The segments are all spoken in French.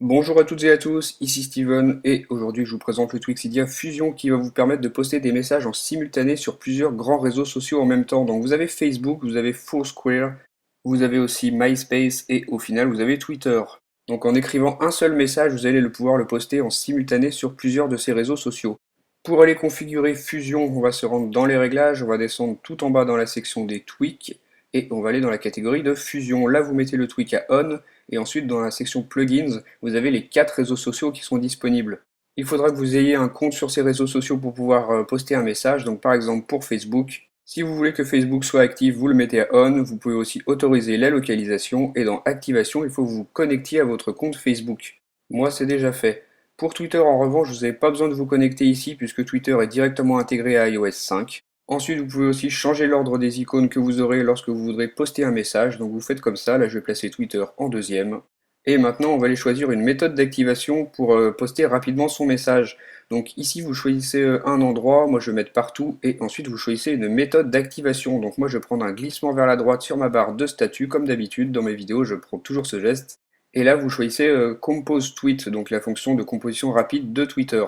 Bonjour à toutes et à tous, ici Steven et aujourd'hui je vous présente le Twixidia Fusion qui va vous permettre de poster des messages en simultané sur plusieurs grands réseaux sociaux en même temps. Donc vous avez Facebook, vous avez Foursquare, vous avez aussi MySpace et au final vous avez Twitter. Donc en écrivant un seul message, vous allez pouvoir le poster en simultané sur plusieurs de ces réseaux sociaux. Pour aller configurer Fusion, on va se rendre dans les réglages, on va descendre tout en bas dans la section des tweaks et on va aller dans la catégorie de Fusion. Là vous mettez le tweak à On et ensuite dans la section plugins, vous avez les 4 réseaux sociaux qui sont disponibles. Il faudra que vous ayez un compte sur ces réseaux sociaux pour pouvoir poster un message. Donc par exemple pour Facebook, si vous voulez que Facebook soit actif, vous le mettez à On. Vous pouvez aussi autoriser la localisation et dans Activation, il faut que vous vous connectiez à votre compte Facebook. Moi c'est déjà fait. Pour Twitter en revanche, vous n'avez pas besoin de vous connecter ici puisque Twitter est directement intégré à iOS 5. Ensuite, vous pouvez aussi changer l'ordre des icônes que vous aurez lorsque vous voudrez poster un message. Donc vous faites comme ça, là je vais placer Twitter en deuxième. Et maintenant, on va aller choisir une méthode d'activation pour poster rapidement son message. Donc ici, vous choisissez un endroit, moi je vais mettre partout, et ensuite vous choisissez une méthode d'activation. Donc moi je vais prendre un glissement vers la droite sur ma barre de statut, comme d'habitude, dans mes vidéos, je prends toujours ce geste. Et là, vous choisissez Compose Tweet, donc la fonction de composition rapide de Twitter.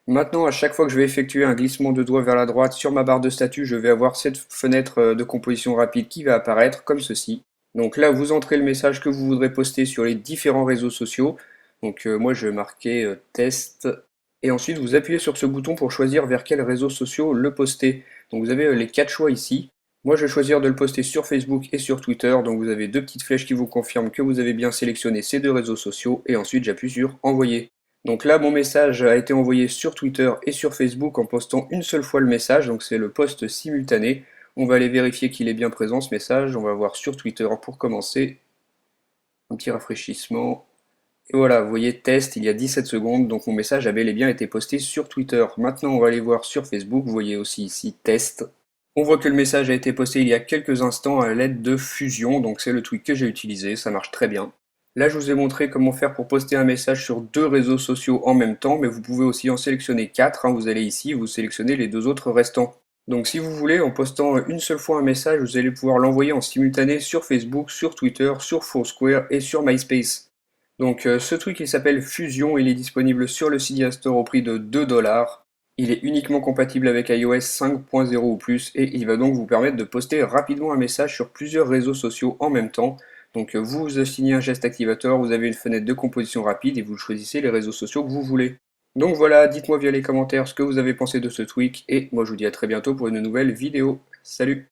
Maintenant, à chaque fois que je vais effectuer un glissement de doigt vers la droite sur ma barre de statut, je vais avoir cette fenêtre de composition rapide qui va apparaître comme ceci. Donc là, vous entrez le message que vous voudrez poster sur les différents réseaux sociaux. Donc moi, je vais marquer test. Et ensuite, vous appuyez sur ce bouton pour choisir vers quels réseaux sociaux le poster. Donc vous avez les 4 choix ici. Moi, je vais choisir de le poster sur Facebook et sur Twitter. Donc vous avez deux petites flèches qui vous confirment que vous avez bien sélectionné ces deux réseaux sociaux. Et ensuite, j'appuie sur envoyer. Donc là, mon message a été envoyé sur Twitter et sur Facebook en postant une seule fois le message. Donc c'est le post simultané. On va aller vérifier qu'il est bien présent ce message. On va voir sur Twitter pour commencer. Un petit rafraîchissement. Et voilà, vous voyez test il y a 17 secondes. Donc mon message a bel et bien été posté sur Twitter. Maintenant, on va aller voir sur Facebook. Vous voyez aussi ici test. On voit que le message a été posté il y a quelques instants à l'aide de Fusion, donc c'est le tweak que j'ai utilisé, ça marche très bien. Là, je vous ai montré comment faire pour poster un message sur deux réseaux sociaux en même temps, mais vous pouvez aussi en sélectionner quatre. Vous allez ici, vous sélectionnez les deux autres restants. Donc si vous voulez, en postant une seule fois un message, vous allez pouvoir l'envoyer en simultané sur Facebook, sur Twitter, sur Foursquare et sur MySpace. Donc ce truc il s'appelle Fusion, il est disponible sur le Cydia Store au prix de 2 $. Il est uniquement compatible avec iOS 5.0 ou plus et il va donc vous permettre de poster rapidement un message sur plusieurs réseaux sociaux en même temps. Donc vous assignez un geste activateur, vous avez une fenêtre de composition rapide et vous choisissez les réseaux sociaux que vous voulez. Donc voilà, dites-moi via les commentaires ce que vous avez pensé de ce tweak et moi je vous dis à très bientôt pour une nouvelle vidéo. Salut!